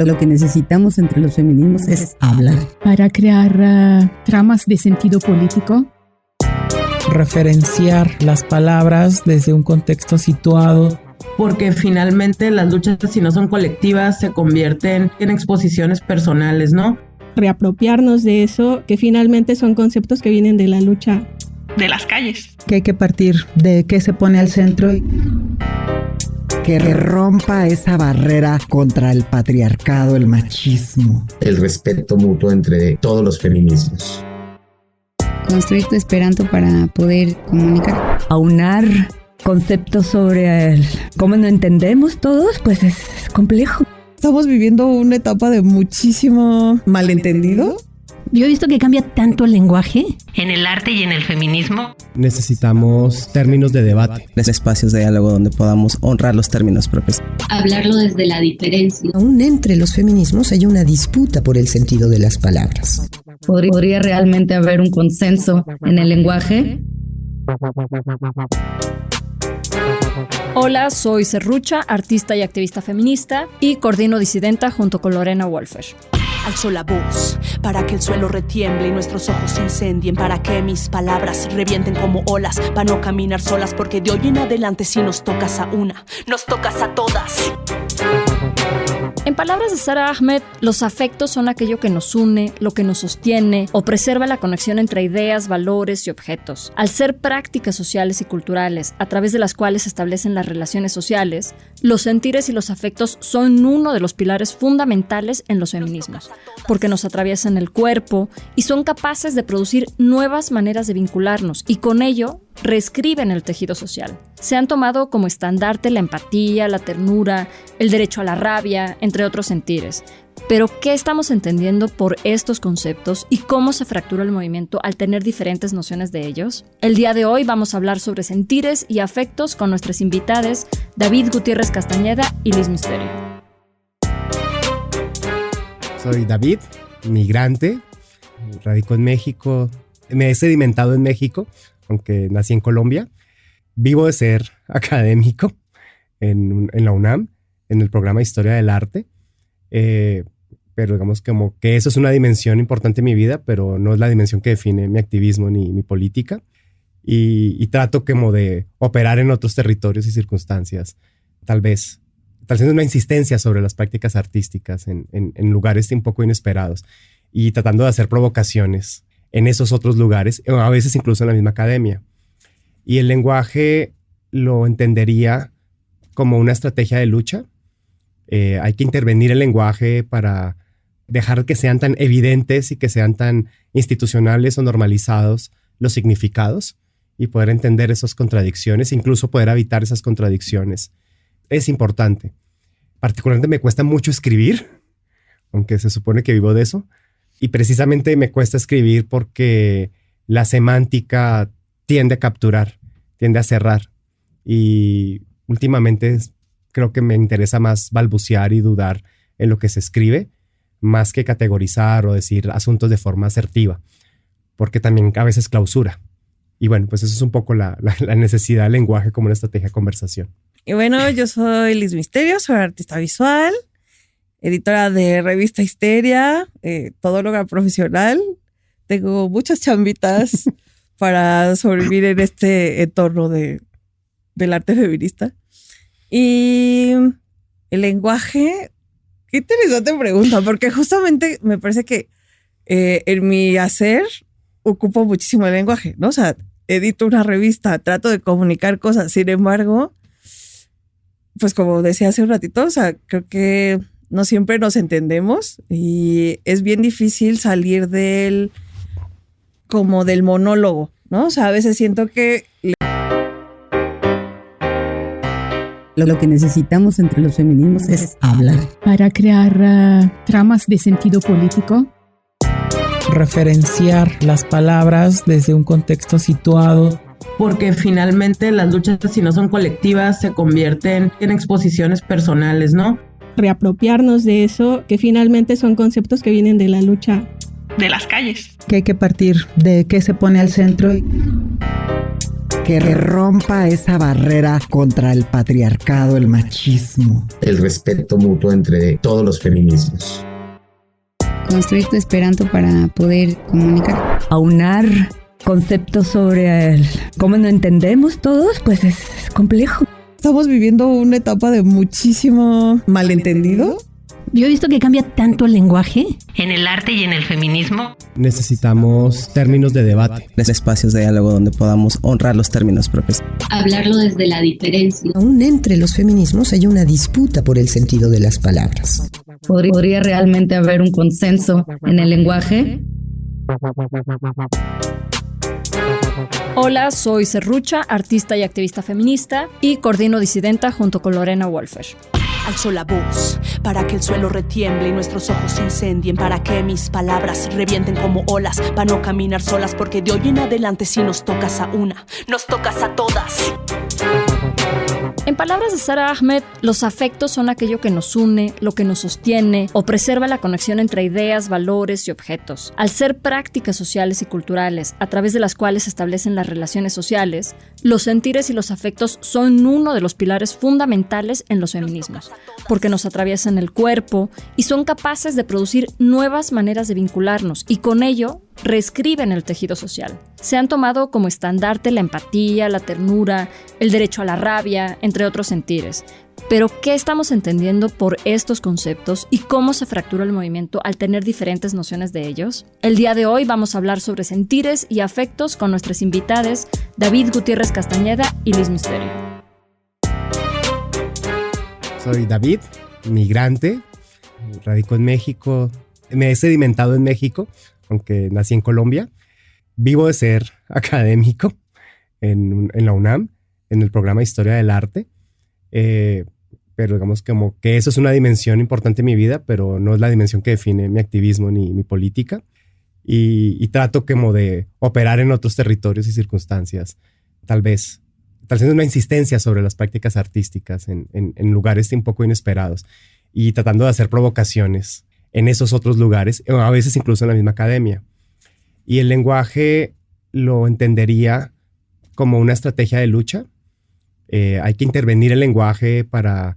Lo que necesitamos entre los feminismos es hablar. Para crear tramas de sentido político. Referenciar las palabras desde un contexto situado. Porque finalmente las luchas, si no son colectivas, se convierten en exposiciones personales, ¿no? Reapropiarnos de eso, que finalmente son conceptos que vienen de la lucha de las calles. Que hay que partir de qué se pone al centro. Que rompa esa barrera contra el patriarcado, el machismo. El respeto mutuo entre todos los feminismos. Construir tu esperanto para poder comunicar. Aunar conceptos sobre cómo no entendemos todos, pues es complejo. Estamos viviendo una etapa de muchísimo malentendido. Yo he visto que cambia tanto el lenguaje. En el arte y en el feminismo. Necesitamos términos de debate. Espacios de diálogo donde podamos honrar los términos propios. Hablarlo desde la diferencia. Aún entre los feminismos hay una disputa por el sentido de las palabras. ¿Podría realmente haber un consenso en el lenguaje? Hola, soy Serrucha, artista y activista feminista y coordino Disidenta junto con Lorena Wolfer. Alzo la voz para que el suelo retiemble y nuestros ojos se incendien, para que mis palabras revienten como olas, para no caminar solas, porque de hoy en adelante si nos tocas a una, nos tocas a todas. En palabras de Sara Ahmed, los afectos son aquello que nos une, lo que nos sostiene o preserva la conexión entre ideas, valores y objetos. Al ser prácticas sociales y culturales a través de las cuales se establecen las relaciones sociales, los sentires y los afectos son uno de los pilares fundamentales en los feminismos, porque nos atraviesan el cuerpo y son capaces de producir nuevas maneras de vincularnos y con ello reescriben el tejido social. Se han tomado como estandarte la empatía, la ternura, el derecho a la rabia, entre otros sentires. Pero, ¿qué estamos entendiendo por estos conceptos y cómo se fractura el movimiento al tener diferentes nociones de ellos? El día de hoy vamos a hablar sobre sentires y afectos con nuestras invitadas David Gutiérrez Castañeda y Liz Misterio. Soy David, migrante, radico en México, me he sedimentado en México, aunque nací en Colombia. Vivo de ser académico en la UNAM, en el programa de Historia del Arte. Pero digamos como que eso es una dimensión importante en mi vida, pero no es la dimensión que define mi activismo ni mi política. Y trato como de operar en otros territorios y circunstancias, tal vez una insistencia sobre las prácticas artísticas en lugares un poco inesperados y tratando de hacer provocaciones en esos otros lugares, a veces incluso en la misma academia. Y el lenguaje lo entendería como una estrategia de lucha. Hay que intervenir el lenguaje para dejar que sean tan evidentes y que sean tan institucionales o normalizados los significados y poder entender esas contradicciones, incluso poder evitar esas contradicciones. Es importante. Particularmente me cuesta mucho escribir, aunque se supone que vivo de eso. Y precisamente me cuesta escribir porque la semántica tiende a capturar, tiende a cerrar. Y últimamente creo que me interesa más balbucear y dudar en lo que se escribe, más que categorizar o decir asuntos de forma asertiva, porque también a veces clausura. Y bueno, pues eso es un poco la necesidad del lenguaje como una estrategia de conversación. Y bueno, yo soy Liz Misterio, soy artista visual, editora de revista Histeria, todóloga profesional. Tengo muchas chambitas para sobrevivir en este entorno del arte feminista. Y el lenguaje, qué interesante pregunta, porque justamente me parece que en mi hacer ocupo muchísimo el lenguaje, ¿no? O sea, edito una revista, trato de comunicar cosas, sin embargo, pues como decía hace un ratito, o sea, creo que no siempre nos entendemos y es bien difícil salir del monólogo, ¿no? O sea, a veces siento que lo que necesitamos entre los feminismos es hablar. Para crear tramas de sentido político. Referenciar las palabras desde un contexto situado. Porque finalmente las luchas, si no son colectivas, se convierten en exposiciones personales, ¿no? Reapropiarnos de eso, que finalmente son conceptos que vienen de la lucha de las calles. Que hay que partir de qué se pone al centro. que rompa esa barrera contra el patriarcado, el machismo. El respeto mutuo entre todos los feminismos. Construir tu esperanto para poder comunicar. Aunar conceptos sobre cómo no entendemos todos, pues es complejo. Estamos viviendo una etapa de muchísimo malentendido. Yo he visto que cambia tanto el lenguaje. En el arte y en el feminismo. Necesitamos términos de debate. Espacios de diálogo donde podamos honrar los términos propios. Hablarlo desde la diferencia. Aún entre los feminismos hay una disputa por el sentido de las palabras. ¿Podría realmente haber un consenso en el lenguaje? Hola, soy Serrucha, artista y activista feminista y coordino Disidenta junto con Lorena Wolfer. Alzo la voz para que el suelo retiemble y nuestros ojos se incendien, para que mis palabras revienten como olas, para no caminar solas, porque de hoy en adelante si nos tocas a una, nos tocas a todas. En palabras de Sara Ahmed, los afectos son aquello que nos une, lo que nos sostiene o preserva la conexión entre ideas, valores y objetos. Al ser prácticas sociales y culturales a través de las cuales se establecen las relaciones sociales, los sentires y los afectos son uno de los pilares fundamentales en los feminismos, porque nos atraviesan el cuerpo y son capaces de producir nuevas maneras de vincularnos y con ello reescriben el tejido social. Se han tomado como estandarte la empatía, la ternura, el derecho a la rabia, entre otros sentires. Pero, ¿qué estamos entendiendo por estos conceptos y cómo se fractura el movimiento al tener diferentes nociones de ellos? El día de hoy vamos a hablar sobre sentires y afectos con nuestras invitadas David Gutiérrez Castañeda y Liz Misterio. Soy David, migrante, radico en México, me he sedimentado en México, aunque nací en Colombia. Vivo de ser académico en la UNAM, en el programa de Historia del Arte. Pero digamos como que eso es una dimensión importante en mi vida, pero no es la dimensión que define mi activismo ni mi política. Y trato como de operar en otros territorios y circunstancias, tal vez haciendo una insistencia sobre las prácticas artísticas en lugares un poco inesperados y tratando de hacer provocaciones en esos otros lugares, o a veces incluso en la misma academia. Y el lenguaje lo entendería como una estrategia de lucha. Hay que intervenir el lenguaje para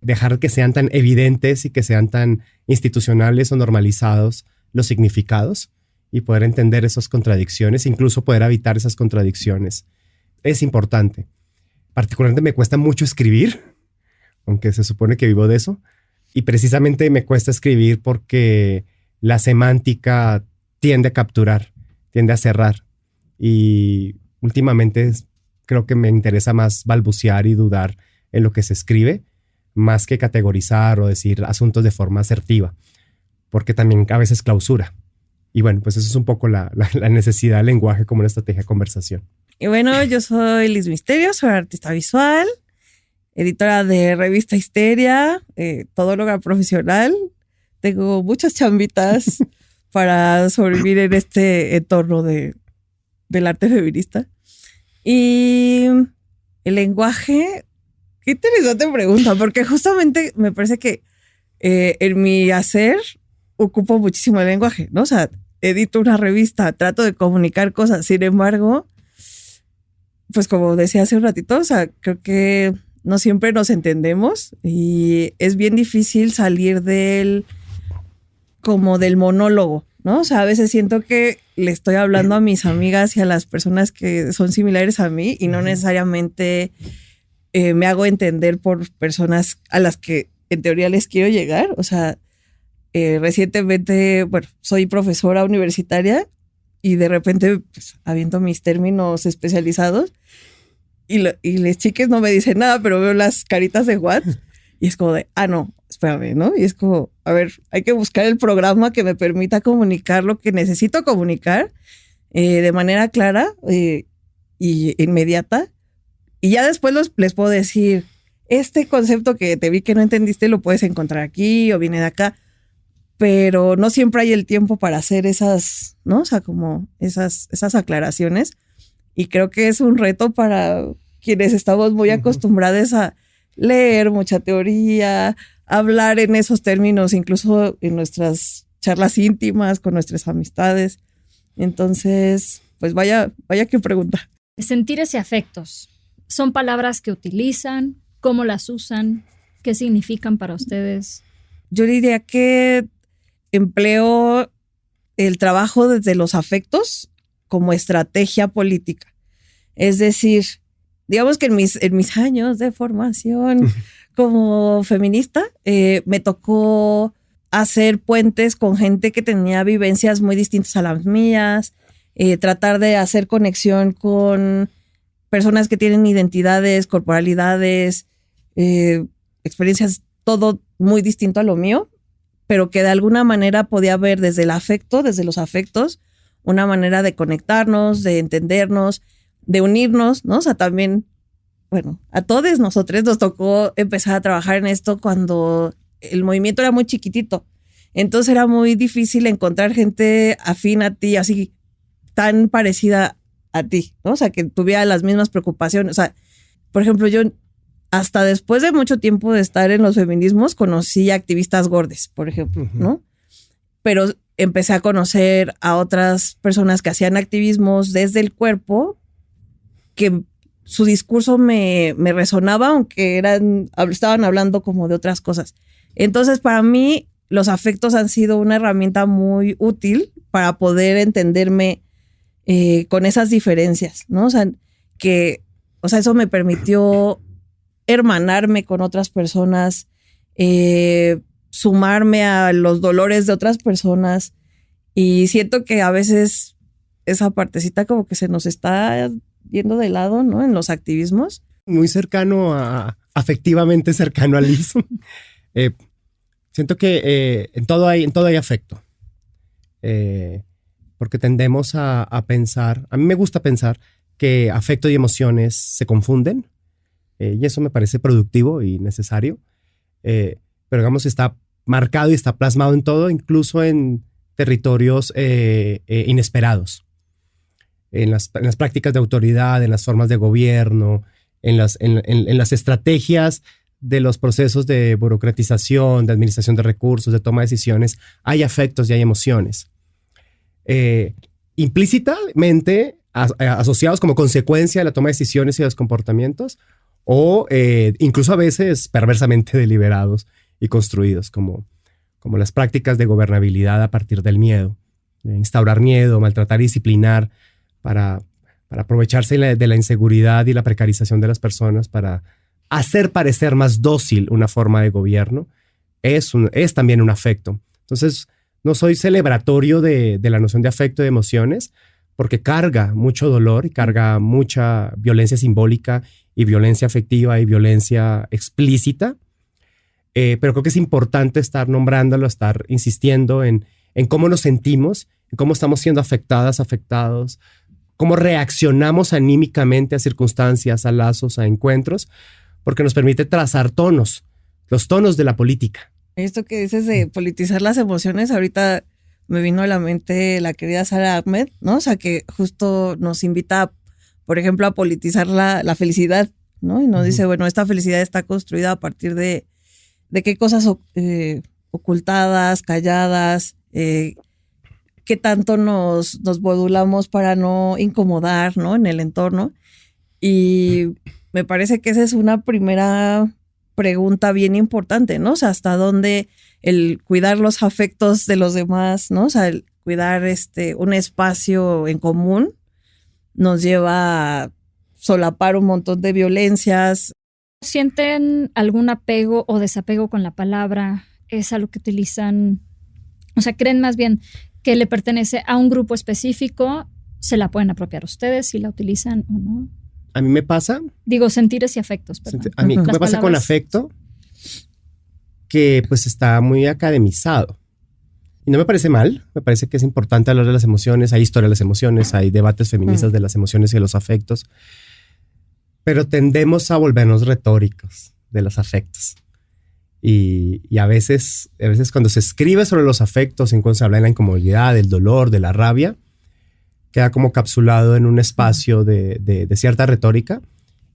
dejar que sean tan evidentes y que sean tan institucionales o normalizados los significados y poder entender esas contradicciones, incluso poder evitar esas contradicciones. Es importante. Particularmente me cuesta mucho escribir, aunque se supone que vivo de eso. Y precisamente me cuesta escribir porque la semántica tiende a capturar, tiende a cerrar. Y últimamente creo que me interesa más balbucear y dudar en lo que se escribe, más que categorizar o decir asuntos de forma asertiva, porque también a veces clausura. Y bueno, pues eso es un poco la necesidad del lenguaje como una estrategia de conversación. Y bueno, yo soy Liz Misterio, soy artista visual, editora de revista Histeria, todóloga profesional. Tengo muchas chambitas para sobrevivir en este entorno del arte feminista. Y el lenguaje, qué interesante pregunta, porque justamente me parece que en mi hacer ocupo muchísimo el lenguaje, ¿no? O sea, edito una revista, trato de comunicar cosas, sin embargo, pues como decía hace un ratito, o sea, creo que no siempre nos entendemos y es bien difícil salir del monólogo, ¿no? O sea, a veces siento que le estoy hablando a mis amigas y a las personas que son similares a mí y no necesariamente me hago entender por personas a las que en teoría les quiero llegar. O sea, recientemente, bueno, soy profesora universitaria y de repente pues, aviento mis términos especializados y las chicas no me dicen nada, pero veo las caritas de WhatsApp y es como de, no, espérame, ¿no? Y es como, a ver, hay que buscar el programa que me permita comunicar lo que necesito comunicar de manera clara y inmediata. Y ya después les puedo decir, este concepto que te vi que no entendiste lo puedes encontrar aquí o viene de acá. Pero no siempre hay el tiempo para hacer esas, ¿no? O sea, como esas aclaraciones. Y creo que es un reto para quienes estamos muy acostumbrados a leer mucha teoría, hablar en esos términos, incluso en nuestras charlas íntimas con nuestras amistades. Entonces, pues vaya que pregunta. Sentires y afectos. ¿Son palabras que utilizan? ¿Cómo las usan? ¿Qué significan para ustedes? Yo diría que empleo el trabajo desde los afectos como estrategia política. Es decir, digamos que en mis años de formación como feminista, me tocó hacer puentes con gente que tenía vivencias muy distintas a las mías, tratar de hacer conexión con personas que tienen identidades, corporalidades, experiencias, todo muy distinto a lo mío, pero que de alguna manera podía ver desde el afecto, desde los afectos, una manera de conectarnos, de entendernos, de unirnos, ¿no? O sea, también, bueno, a todos nosotros nos tocó empezar a trabajar en esto cuando el movimiento era muy chiquitito. Entonces era muy difícil encontrar gente afín a ti, así tan parecida a ti, ¿no? O sea, que tuviera las mismas preocupaciones. O sea, por ejemplo, yo hasta después de mucho tiempo de estar en los feminismos conocí activistas gordes, por ejemplo, ¿no? Pero empecé a conocer a otras personas que hacían activismos desde el cuerpo, que su discurso me resonaba, aunque estaban hablando como de otras cosas. Entonces, para mí, los afectos han sido una herramienta muy útil para poder entenderme con esas diferencias, ¿no? O sea, eso me permitió hermanarme con otras personas, sumarme a los dolores de otras personas, y siento que a veces esa partecita como que se nos está yendo de lado, ¿no? En los activismos. Muy cercano afectivamente cercano a Liz. Siento que en todo hay afecto. Porque tendemos a pensar, a mí me gusta pensar que afecto y emociones se confunden, y eso me parece productivo y necesario, pero digamos está marcado y está plasmado en todo, incluso en territorios inesperados, en las prácticas de autoridad, en las formas de gobierno, en las estrategias de los procesos de burocratización, de administración de recursos, de toma de decisiones. Hay afectos y hay emociones. Implícitamente asociados como consecuencia de la toma de decisiones y de los comportamientos, o incluso a veces perversamente deliberados y construidos, como las prácticas de gobernabilidad a partir del miedo, instaurar miedo, maltratar y disciplinar para aprovecharse de la inseguridad y la precarización de las personas para hacer parecer más dócil una forma de gobierno, es también un afecto. Entonces, no soy celebratorio de la noción de afecto y de emociones, porque carga mucho dolor y carga mucha violencia simbólica y violencia afectiva y violencia explícita. Pero creo que es importante estar nombrándolo, estar insistiendo en cómo nos sentimos, en cómo estamos siendo afectados, cómo reaccionamos anímicamente a circunstancias, a lazos, a encuentros, porque nos permite trazar tonos, los tonos de la política. Esto que dices de politizar las emociones, ahorita me vino a la mente la querida Sara Ahmed, ¿no? O sea, que justo nos invita, por ejemplo, a politizar la felicidad, ¿no? Y nos dice, bueno, esta felicidad está construida a partir de qué cosas ocultadas, calladas, qué tanto nos modulamos para no incomodar, ¿no? En el entorno. Y me parece que esa es una primera pregunta bien importante, ¿no? O sea, hasta dónde el cuidar los afectos de los demás, ¿no? O sea, el cuidar un espacio en común nos lleva a solapar un montón de violencias. ¿Sienten algún apego o desapego con la palabra? ¿Es algo que utilizan? O sea, ¿creen más bien que le pertenece a un grupo específico? ¿Se la pueden apropiar ustedes si la utilizan o no? A mí me pasa. Digo, sentires y afectos, perdón. A mí me pasa con afecto, que pues está muy academizado. Y no me parece mal, me parece que es importante hablar de las emociones, hay historia de las emociones, hay debates feministas de las emociones y de los afectos, pero tendemos a volvernos retóricos de los afectos. Y a veces cuando se escribe sobre los afectos, cuando se habla de la incomodidad, del dolor, de la rabia, queda como capsulado en un espacio de cierta retórica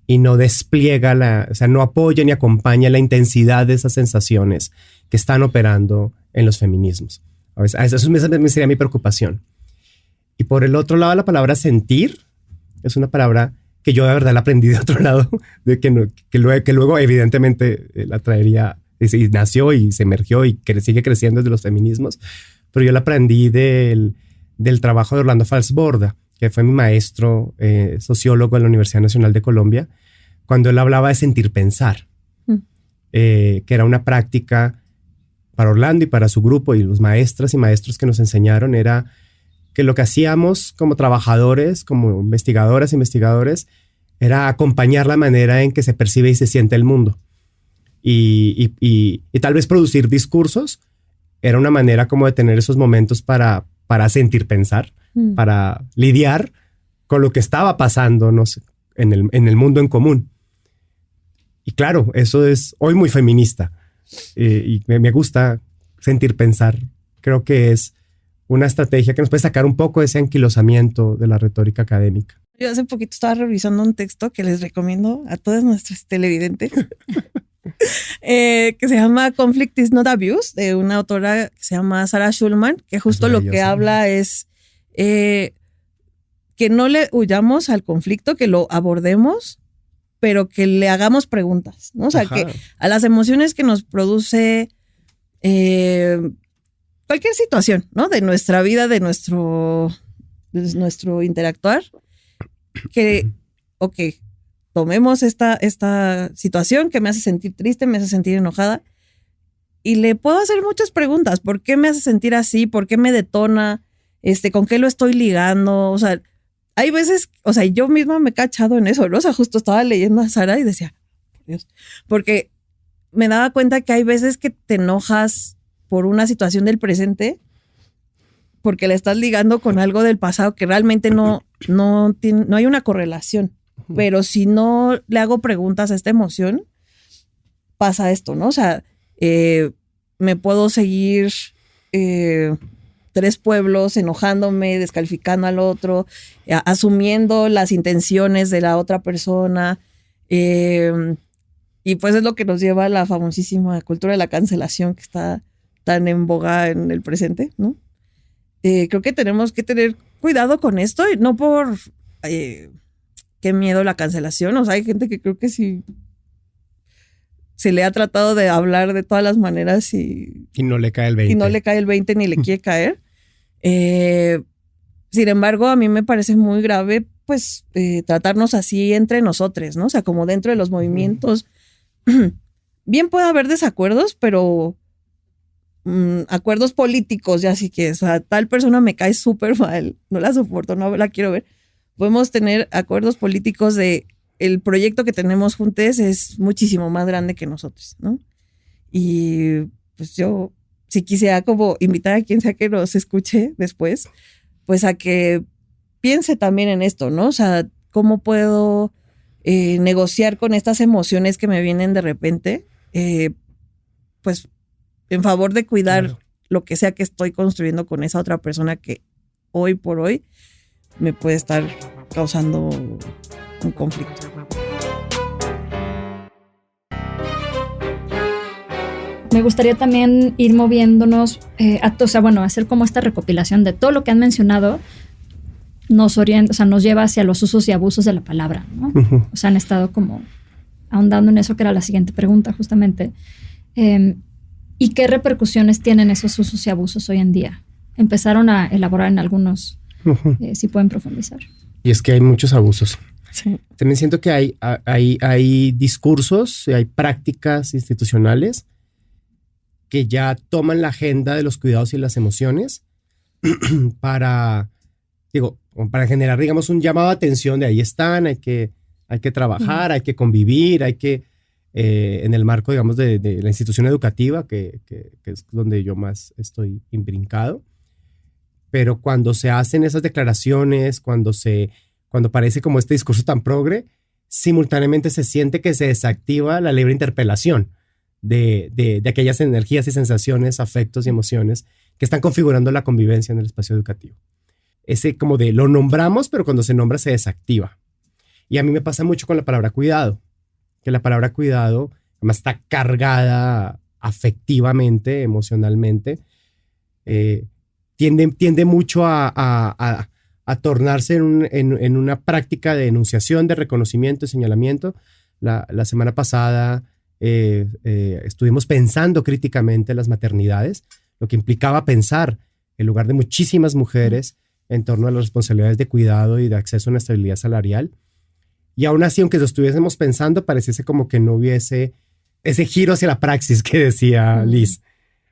y no despliega o sea, no apoya ni acompaña la intensidad de esas sensaciones que están operando en los feminismos. A veces, eso sería mi preocupación. Y por el otro lado, la palabra sentir Es una palabra que yo de verdad la aprendí de otro lado, de que luego evidentemente la traería, y nació y se emergió y sigue creciendo desde los feminismos, pero yo la aprendí del trabajo de Orlando Falsborda, que fue mi maestro sociólogo en la Universidad Nacional de Colombia, cuando él hablaba de sentir pensar, que era una práctica para Orlando y para su grupo, y los maestras y maestros que nos enseñaron era que lo que hacíamos como trabajadores, como investigadoras e investigadores, era acompañar la manera en que se percibe y se siente el mundo. Y tal vez producir discursos era una manera como de tener esos momentos para sentir pensar, para lidiar con lo que estaba pasando, no sé, en el mundo en común. Y claro, eso es hoy muy feminista. Y me gusta sentir pensar. Creo que es una estrategia que nos puede sacar un poco de ese anquilosamiento de la retórica académica. Yo hace poquito estaba revisando un texto que les recomiendo a todas nuestras televidentes, que se llama Conflict is not Abuse, de una autora que se llama Sarah Schulman, que justo lo que habla es que no le huyamos al conflicto, que lo abordemos, pero que le hagamos preguntas, ¿no? O sea, que a las emociones que nos produce cualquier situación, ¿no? De nuestra vida, de nuestro interactuar, que, tomemos esta situación que me hace sentir triste, me hace sentir enojada, y le puedo hacer muchas preguntas. ¿Por qué me hace sentir así? ¿Por qué me detona? ¿Con qué lo estoy ligando? O sea, hay veces, yo misma me he cachado en eso, ¿no? O sea, justo estaba leyendo a Sara y decía, por Dios, porque me daba cuenta que hay veces que te enojas por una situación del presente porque la estás ligando con algo del pasado que realmente no hay una correlación. Pero si no le hago preguntas a esta emoción, pasa esto, ¿no? O sea, me puedo seguir 3 pueblos enojándome, descalificando al otro, asumiendo las intenciones de la otra persona. Y pues es lo que nos lleva a la famosísima cultura de la cancelación que está tan en boga en el presente, ¿no? Creo que tenemos que tener cuidado con esto, y no por qué miedo la cancelación. O sea, hay gente que creo que sí se le ha tratado de hablar de todas las maneras y no le cae el 20. Y no le cae el 20 ni le quiere caer. Sin embargo, a mí me parece muy grave, pues, tratarnos así entre nosotros, ¿no? O sea, como dentro de los movimientos. Bien puede haber desacuerdos, pero acuerdos políticos, ya sí que, o sea, tal persona me cae súper mal, no la soporto, no la quiero ver. Podemos tener acuerdos políticos de el proyecto que tenemos juntos es muchísimo más grande que nosotros, ¿no? Y pues yo sí quisiera como invitar a quien sea que nos escuche después, pues a que piense también en esto, ¿no? O sea, ¿cómo puedo negociar con estas emociones que me vienen de repente? Pues en favor de cuidar lo que sea que estoy construyendo con esa otra persona que hoy por hoy me puede estar causando un conflicto. Me gustaría también ir moviéndonos, hacer como esta recopilación de todo lo que han mencionado, nos orienta, nos lleva hacia los usos y abusos de la palabra, ¿no? Uh-huh. O sea, han estado como ahondando en eso, que era la siguiente pregunta, justamente. ¿Y qué repercusiones tienen esos usos y abusos hoy en día? Empezaron a elaborar en algunos, si pueden profundizar. Y es que hay muchos abusos. Sí. También siento que hay discursos, hay prácticas institucionales que ya toman la agenda de los cuidados y las emociones para generar, digamos, un llamado de atención de ahí están, hay que trabajar, hay que convivir, hay que, en el marco, digamos, de la institución educativa, que es donde yo más estoy imbrincado. Pero cuando se hacen esas declaraciones, cuando parece como este discurso tan progre, simultáneamente se siente que se desactiva la libre interpelación de aquellas energías y sensaciones, afectos y emociones que están configurando la convivencia en el espacio educativo. Ese como de lo nombramos, pero cuando se nombra se desactiva. Y a mí me pasa mucho con la palabra cuidado, que la palabra cuidado además está cargada afectivamente, emocionalmente, tiende mucho a a tornarse en una práctica de enunciación, de reconocimiento y señalamiento. La semana pasada estuvimos pensando críticamente las maternidades, lo que implicaba pensar el lugar de muchísimas mujeres en torno a las responsabilidades de cuidado y de acceso a una estabilidad salarial. Y aún así, aunque lo estuviésemos pensando, pareciese como que no hubiese ese giro hacia la praxis que decía Liz.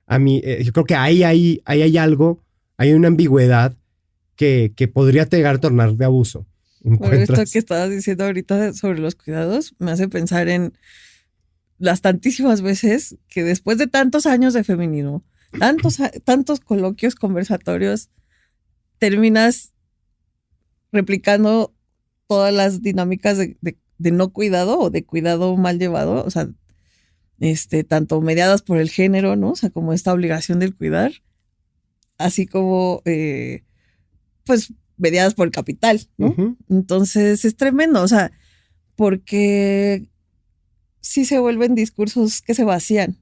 A mí, yo creo que ahí hay algo, hay una ambigüedad que podría llegar a tornar de abuso. Bueno, esto que estabas diciendo ahorita sobre los cuidados me hace pensar en las tantísimas veces que después de tantos años de feminismo, tantos coloquios, conversatorios, terminas replicando todas las dinámicas de no cuidado o de cuidado mal llevado, o sea, tanto mediadas por el género, ¿no? O sea, como esta obligación del cuidar, así como, pues, mediadas por el capital, ¿no? Uh-huh. Entonces, es tremendo, o sea, porque sí se vuelven discursos que se vacían.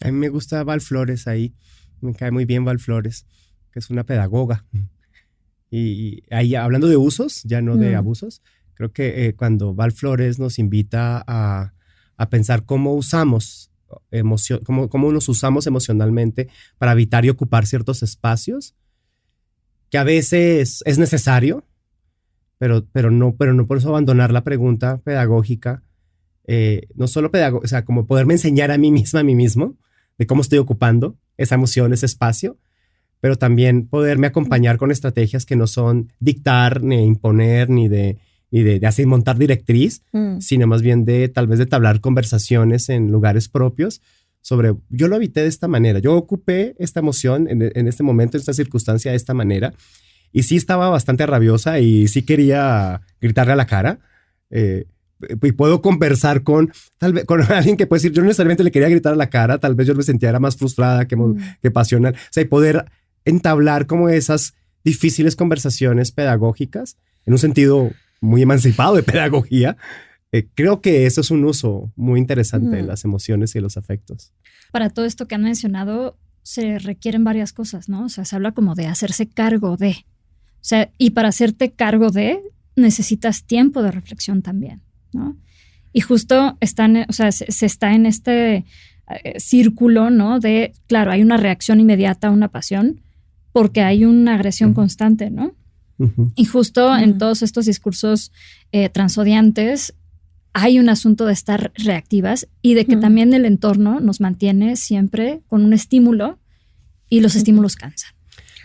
A mí me gusta Val Flores ahí, me cae muy bien Val Flores, que es una pedagoga. Y ahí, hablando de usos, ya no de abusos, creo que cuando Val Flores nos invita a pensar cómo usamos cómo nos usamos emocionalmente para habitar y ocupar ciertos espacios, que a veces es necesario, pero no por eso abandonar la pregunta pedagógica, no solo o sea, como poderme enseñar a mí misma, a mí mismo, de cómo estoy ocupando esa emoción, ese espacio, pero también poderme acompañar con estrategias que no son dictar, ni imponer, ni de hacer montar directriz, sino más bien tal vez de entablar conversaciones en lugares propios sobre, yo lo habité de esta manera, yo ocupé esta emoción en este momento, en esta circunstancia de esta manera, y sí estaba bastante rabiosa y sí quería gritarle a la cara, y puedo conversar con alguien que puede decir, yo no necesariamente le quería gritar a la cara, tal vez yo me sentía era más frustrada que pasional, o sea, y poder entablar como esas difíciles conversaciones pedagógicas en un sentido muy emancipado de pedagogía. Creo que eso es un uso muy interesante de las emociones y los afectos. Para todo esto que han mencionado se requieren varias cosas, ¿no? O sea, se habla como de hacerse cargo de. O sea, y para hacerte cargo de necesitas tiempo de reflexión también, ¿no? Y justo se está en este círculo, ¿no? De, claro, hay una reacción inmediata a una pasión porque hay una agresión constante, ¿no? Uh-huh. Y justo en todos estos discursos transodiantes hay un asunto de estar reactivas y de que también el entorno nos mantiene siempre con un estímulo y los estímulos cansan.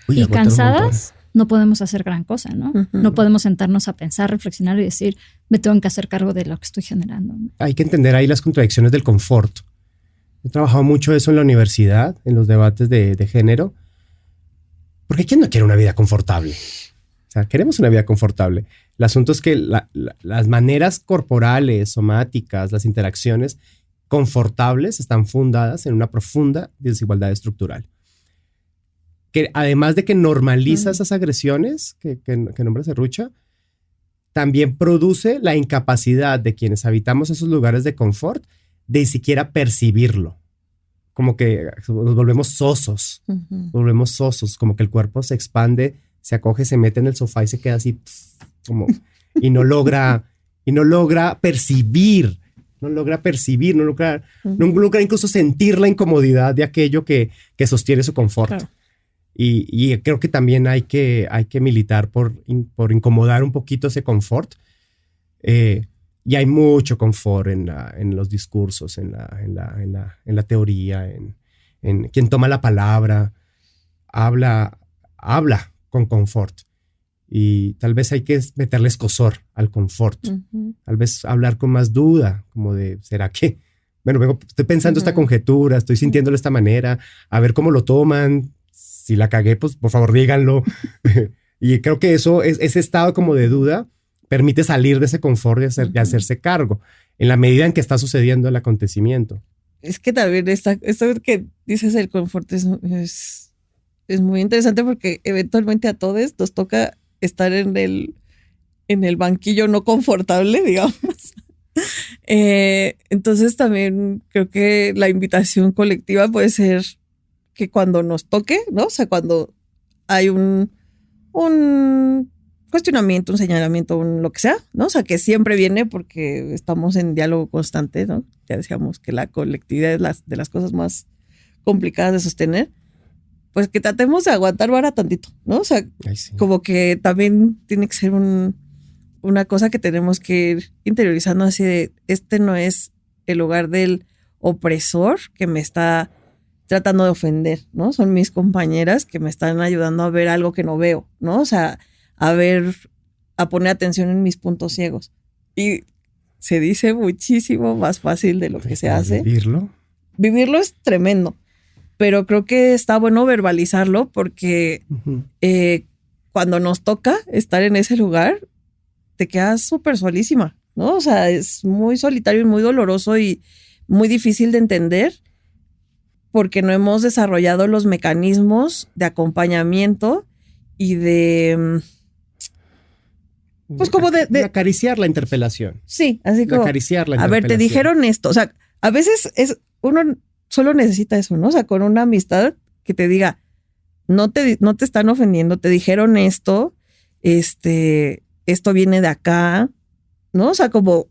Y cansadas no podemos hacer gran cosa, ¿no? Uh-huh. No podemos sentarnos a pensar, reflexionar y decir, me tengo que hacer cargo de lo que estoy generando, ¿no? Hay que entender ahí las contradicciones del confort. He trabajado mucho eso en la universidad, en los debates de género. Porque ¿quién no quiere una vida confortable? O sea, queremos una vida confortable. El asunto es que las maneras corporales, somáticas, las interacciones confortables están fundadas en una profunda desigualdad estructural. Que además de que normaliza esas agresiones que nombra Serrucha, también produce la incapacidad de quienes habitamos esos lugares de confort de siquiera percibirlo. Como que nos volvemos sosos, como que el cuerpo se expande, se acoge, se mete en el sofá y se queda así, como, y no logra percibir, no logra incluso sentir la incomodidad de aquello que sostiene su confort. Claro. Y creo que también hay que militar por incomodar un poquito ese confort. Y hay mucho confort en los discursos, en la teoría, en quien toma la palabra, habla con confort. Y tal vez hay que meterle escozor al confort. Uh-huh. Tal vez hablar con más duda, como de, ¿será que? Bueno, estoy pensando esta conjetura, estoy sintiéndolo de esta manera, a ver cómo lo toman. Si la cagué, pues por favor díganlo. Y creo que ese estado como de duda permite salir de ese confort y hacerse cargo en la medida en que está sucediendo el acontecimiento. Es que también esto que dices el confort es muy interesante porque eventualmente a todos nos toca estar en el banquillo no confortable, digamos. Entonces también creo que la invitación colectiva puede ser que cuando nos toque, ¿no? O sea, cuando hay un cuestionamiento, un señalamiento, lo que sea, ¿no? O sea, que siempre viene porque estamos en diálogo constante, ¿no? Ya decíamos que la colectividad es de las cosas más complicadas de sostener. Pues que tratemos de aguantar vara tantito, ¿no? O sea, sí, como que también tiene que ser una cosa que tenemos que ir interiorizando así de, este no es el lugar del opresor que me está tratando de ofender, ¿no? Son mis compañeras que me están ayudando a ver algo que no veo, ¿no? O sea, a poner atención en mis puntos ciegos. Y se dice muchísimo más fácil de lo que se hace. Vivirlo es tremendo. Pero creo que está bueno verbalizarlo porque cuando nos toca estar en ese lugar, te quedas súper solísima, ¿no? O sea, es muy solitario y muy doloroso y muy difícil de entender porque no hemos desarrollado los mecanismos de acompañamiento y de... Pues como de acariciar la interpelación. Sí, así como... acariciar la interpelación. A ver, te dijeron esto. O sea, a veces uno solo necesita eso, ¿no? O sea, con una amistad que te diga, no te están ofendiendo, te dijeron esto, esto viene de acá, ¿no? O sea, como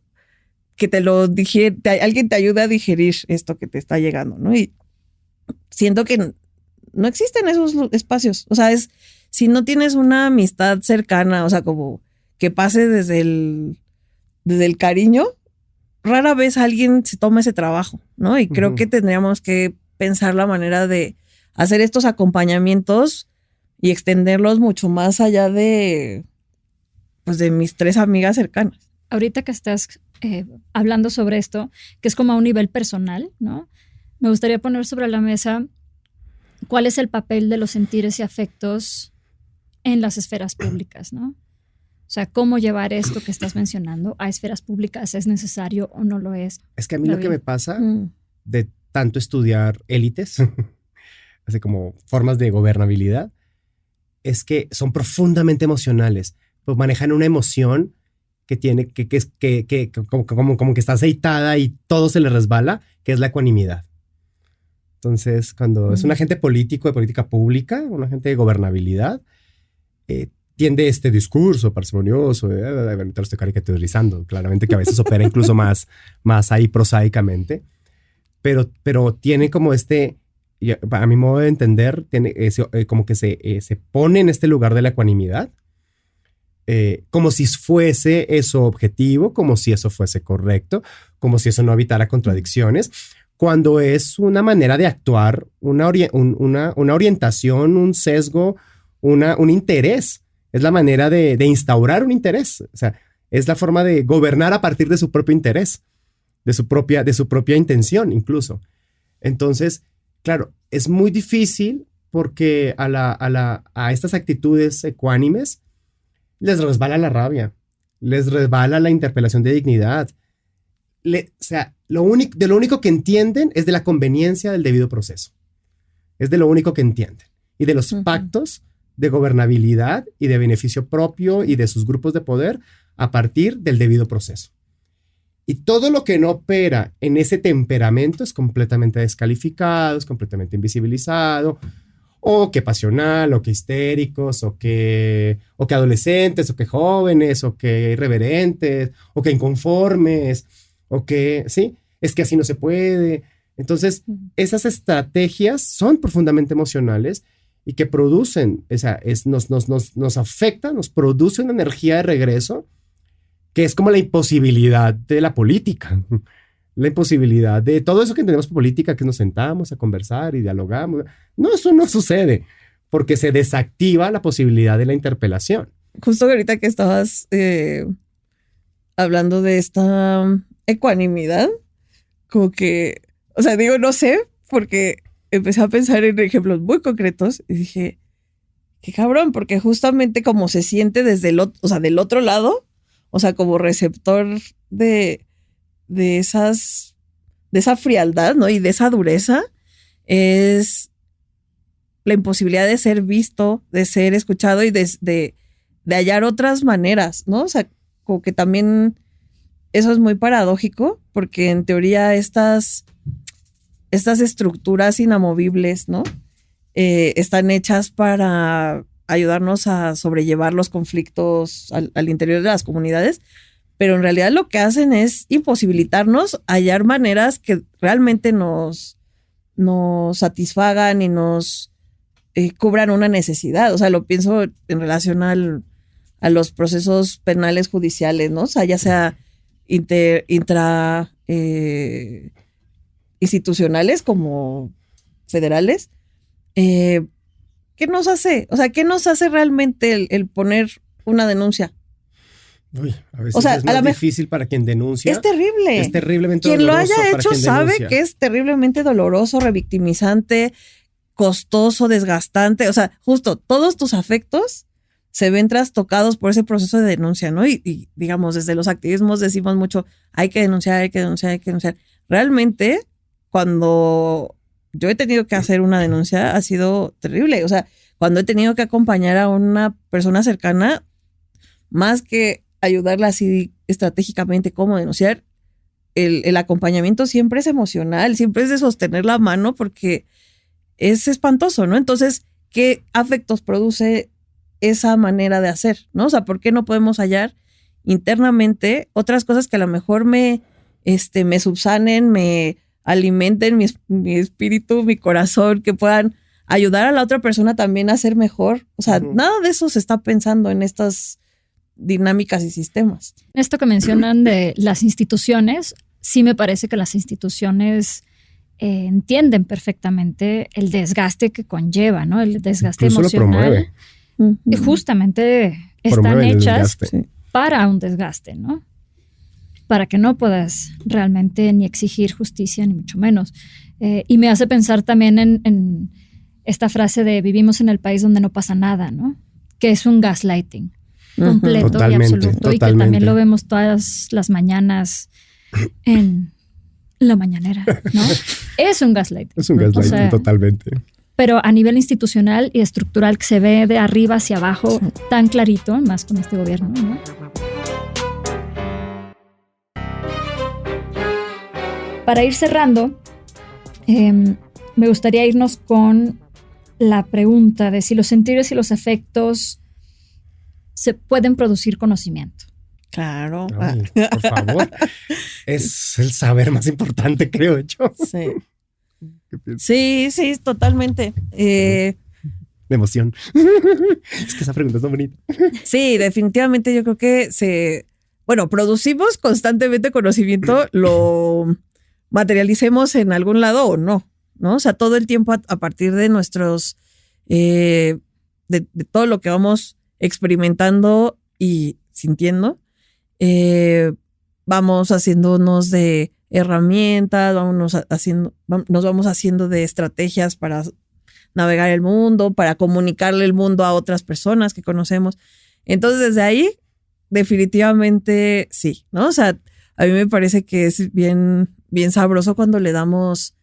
que te lo alguien te ayuda a digerir esto que te está llegando, ¿no? Y siento que no existen esos espacios. O sea, si no tienes una amistad cercana, o sea, como que pase desde el cariño, rara vez alguien se toma ese trabajo, ¿no? Y creo que tendríamos que pensar la manera de hacer estos acompañamientos y extenderlos mucho más allá de mis 3 amigas cercanas. Ahorita que estás hablando sobre esto, que es como a un nivel personal, ¿no? Me gustaría poner sobre la mesa cuál es el papel de los sentires y afectos en las esferas públicas, ¿no? O sea, ¿cómo llevar esto que estás mencionando a esferas públicas? ¿Es necesario o no lo es? Es que a mí lo que me pasa de tanto estudiar élites, así como formas de gobernabilidad, es que son profundamente emocionales. Pues manejan una emoción que tiene, que como que está aceitada y todo se le resbala, que es la ecuanimidad. Entonces, cuando es un agente político de política pública, un agente de gobernabilidad, tiende este discurso parsimonioso, te lo estoy caricaturizando, claramente que a veces opera incluso más ahí prosaicamente, pero tiene como a mi modo de entender, tiene como que se pone en este lugar de la ecuanimidad, como si fuese eso objetivo, como si eso fuese correcto, como si eso no evitara contradicciones, cuando es una manera de actuar, una orientación, un sesgo, un interés. Es la manera de instaurar un interés. O sea, es la forma de gobernar a partir de su propio interés, de su propia intención incluso. Entonces, claro, es muy difícil porque a estas actitudes ecuánimes les resbala la rabia, les resbala la interpelación de dignidad. O sea, lo único que entienden es de la conveniencia del debido proceso. Es de lo único que entienden. Y de los pactos de gobernabilidad y de beneficio propio y de sus grupos de poder a partir del debido proceso. Y todo lo que no opera en ese temperamento es completamente descalificado, es completamente invisibilizado, o que pasional, o que histéricos, o que adolescentes, o que jóvenes, o que irreverentes, o que inconformes, o que, sí, es que así no se puede. Entonces, esas estrategias son profundamente emocionales y que producen, o sea, nos afecta, nos produce una energía de regreso que es como la imposibilidad de la política, la imposibilidad de todo eso que entendemos por política, que nos sentamos a conversar y dialogamos. No, eso no sucede porque se desactiva la posibilidad de la interpelación. Justo ahorita que estabas hablando de esta ecuanimidad, como que, o sea, digo, no sé, porque empecé a pensar en ejemplos muy concretos y dije, qué cabrón, porque justamente como se siente desde del otro lado, o sea, como receptor de esa frialdad, ¿no? Y de esa dureza, es la imposibilidad de ser visto, de ser escuchado y de hallar otras maneras, ¿no? O sea, como que también eso es muy paradójico, porque en teoría estas estructuras inamovibles, ¿no? Están hechas para ayudarnos a sobrellevar los conflictos al interior de las comunidades, pero en realidad lo que hacen es imposibilitarnos hallar maneras que realmente nos satisfagan y nos cubran una necesidad. O sea, lo pienso en relación a los procesos penales judiciales, ¿no? O sea, ya sea intra institucionales como federales. ¿Qué nos hace? O sea, ¿qué nos hace realmente el poner una denuncia? Uy, a veces es más difícil para quien denuncia. Es terrible. Es terriblemente quien doloroso. Quien lo haya hecho sabe denuncia. que es terriblemente doloroso, revictimizante, costoso, desgastante. O sea, justo todos tus afectos se ven trastocados por ese proceso de denuncia, ¿no? Y digamos, desde los activismos decimos mucho, hay que denunciar, hay que denunciar, hay que denunciar. Realmente, cuando yo he tenido que hacer una denuncia, ha sido terrible. O sea, cuando he tenido que acompañar a una persona cercana, más que ayudarla así estratégicamente cómo denunciar, el acompañamiento siempre es emocional, siempre es de sostener la mano porque es espantoso, ¿no? Entonces, ¿qué afectos produce esa manera de hacer, ¿no? O sea, ¿por qué no podemos hallar internamente otras cosas que a lo mejor me subsanen, me alimenten mi espíritu, mi corazón, que puedan ayudar a la otra persona también a ser mejor? O sea, nada de eso se está pensando en estas dinámicas y sistemas. Esto que mencionan de las instituciones, sí me parece que las instituciones entienden perfectamente el desgaste que conlleva, ¿no? El desgaste incluso emocional. Y justamente están hechas para un desgaste, ¿no? Para que no puedas realmente ni exigir justicia, ni mucho menos. Y me hace pensar también en esta frase de vivimos en el país donde no pasa nada, ¿no? Que es un gaslighting completo Totalmente, y absoluto. Y que también lo vemos todas las mañanas en la mañanera, ¿no? Es un gaslighting. Es un gaslighting, totalmente. Pero a nivel institucional y estructural, que se ve de arriba hacia abajo tan clarito, más con este gobierno, ¿no? Para ir cerrando, me gustaría irnos con la pregunta de si los sentidos y los afectos se pueden producir conocimiento. Claro. Ay, por favor. Es el saber más importante, creo yo. Sí, totalmente. De emoción. Es que esa pregunta es tan bonita. Sí, definitivamente yo creo que producimos constantemente conocimiento, lo materialicemos en algún lado o no, ¿no? O sea, todo el tiempo a partir de nuestros, de todo lo que vamos experimentando y sintiendo, vamos haciéndonos de herramientas, nos vamos haciendo de estrategias para navegar el mundo, para comunicarle el mundo a otras personas que conocemos. Entonces, desde ahí, definitivamente sí, ¿no? O sea, a mí me parece que es bien, bien sabroso cuando le damos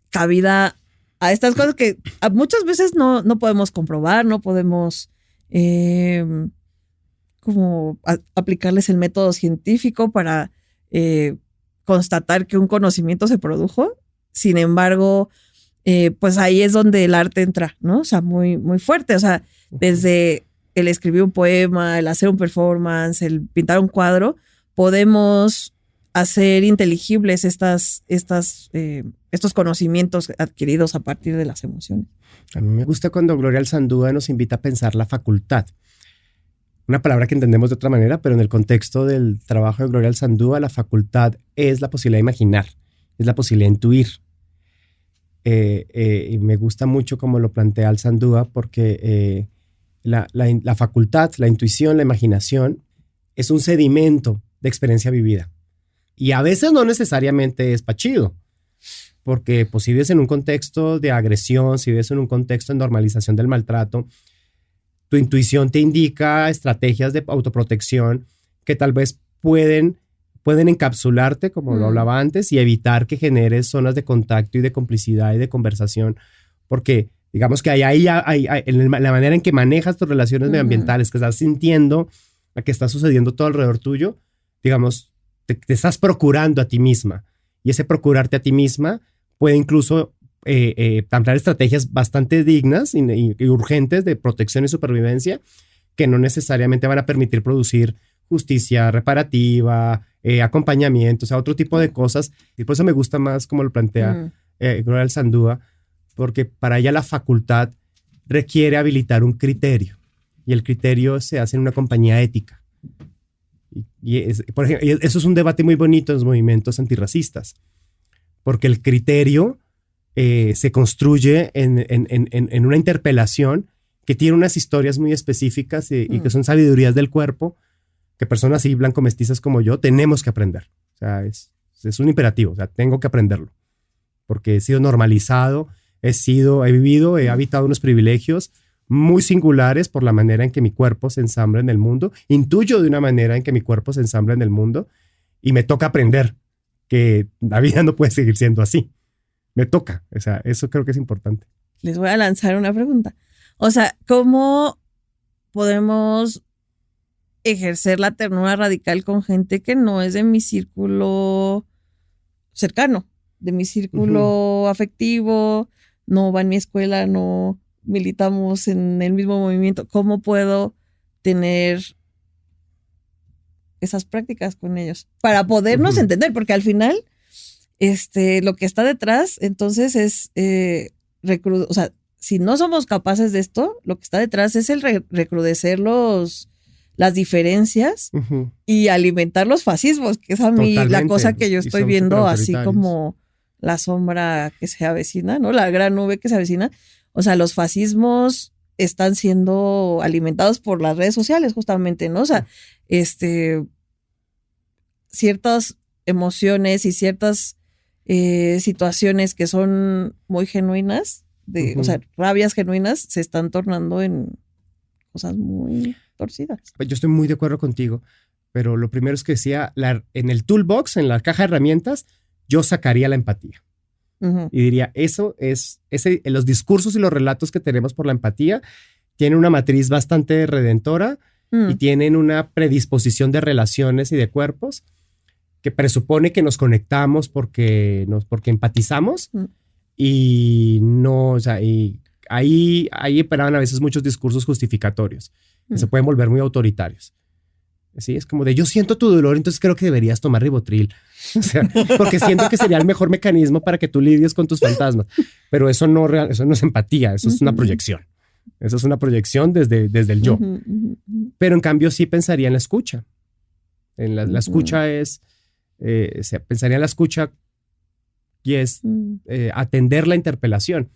cabida a estas cosas que muchas veces no podemos comprobar, no podemos como aplicarles el método científico para constatar que un conocimiento se produjo. Sin embargo, pues ahí es donde el arte entra, ¿no? O sea, muy, muy fuerte. O sea, desde el escribir un poema, el hacer un performance, el pintar un cuadro, podemos hacer inteligibles estos conocimientos adquiridos a partir de las emociones. A mí me gusta cuando Gloria Alzandúa nos invita a pensar la facultad. Una palabra que entendemos de otra manera, pero en el contexto del trabajo de Gloria Alzandúa, la facultad es la posibilidad de imaginar, es la posibilidad de intuir. Y me gusta mucho como lo plantea Alzandúa porque la facultad, la intuición, la imaginación es un sedimento de experiencia vivida. Y a veces no necesariamente es pachido, porque pues, si vives en un contexto de agresión, si vives en un contexto de normalización del maltrato, tu intuición te indica estrategias de autoprotección que tal vez pueden encapsularte, como lo hablaba antes, y evitar que generes zonas de contacto y de complicidad y de conversación, porque digamos que ahí en la manera en que manejas tus relaciones medioambientales, que estás sintiendo a que está sucediendo todo alrededor tuyo, digamos, te estás procurando a ti misma, y ese procurarte a ti misma puede incluso plantear estrategias bastante dignas y urgentes de protección y supervivencia que no necesariamente van a permitir producir justicia reparativa, acompañamiento, o sea, otro tipo de cosas. Y por eso me gusta más como lo plantea Gloria Alzandúa, porque para ella la facultad requiere habilitar un criterio y el criterio se hace en una compañía ética. Por ejemplo, eso es un debate muy bonito en los movimientos antirracistas, porque el criterio se construye en una interpelación que tiene unas historias muy específicas y que son sabidurías del cuerpo que personas así blanco-mestizas como yo tenemos que aprender. O sea, es un imperativo, o sea, tengo que aprenderlo, porque he sido normalizado, he vivido, he habitado unos privilegios muy singulares por la manera en que mi cuerpo se ensambla en el mundo. Intuyo de una manera en que mi cuerpo se ensambla en el mundo y me toca aprender que la vida no puede seguir siendo así. Me toca, o sea, eso creo que es importante. Les voy a lanzar una pregunta. O sea, ¿cómo podemos ejercer la ternura radical con gente que no es de mi círculo cercano, de mi círculo afectivo, no va en mi escuela, no militamos en el mismo movimiento? ¿Cómo puedo tener esas prácticas con ellos para podernos entender? Porque al final, lo que está detrás, entonces es, o sea, si no somos capaces de esto, lo que está detrás es el recrudecer las diferencias y alimentar los fascismos, que es a mí la cosa que yo estoy viendo así como la sombra que se avecina, ¿no? La gran nube que se avecina. O sea, los fascismos están siendo alimentados por las redes sociales justamente, ¿no? O sea, ciertas emociones y ciertas situaciones que son muy genuinas, o sea, rabias genuinas, se están tornando en cosas muy torcidas. Yo estoy muy de acuerdo contigo, pero lo primero es que decía, en el toolbox, en la caja de herramientas, yo sacaría la empatía. Y diría, los discursos y los relatos que tenemos por la empatía tienen una matriz bastante redentora y tienen una predisposición de relaciones y de cuerpos que presupone que nos conectamos porque empatizamos y no, o sea, y ahí operan a veces muchos discursos justificatorios que se pueden volver muy autoritarios. Sí, es como de yo siento tu dolor, entonces creo que deberías tomar ribotril. O sea, porque siento que sería el mejor mecanismo para que tú lidies con tus fantasmas. Pero eso no es empatía, eso es una proyección. Eso es una proyección desde el yo. Pero en cambio sí pensaría en la escucha. La escucha pensaría en la escucha y es atender la interpelación.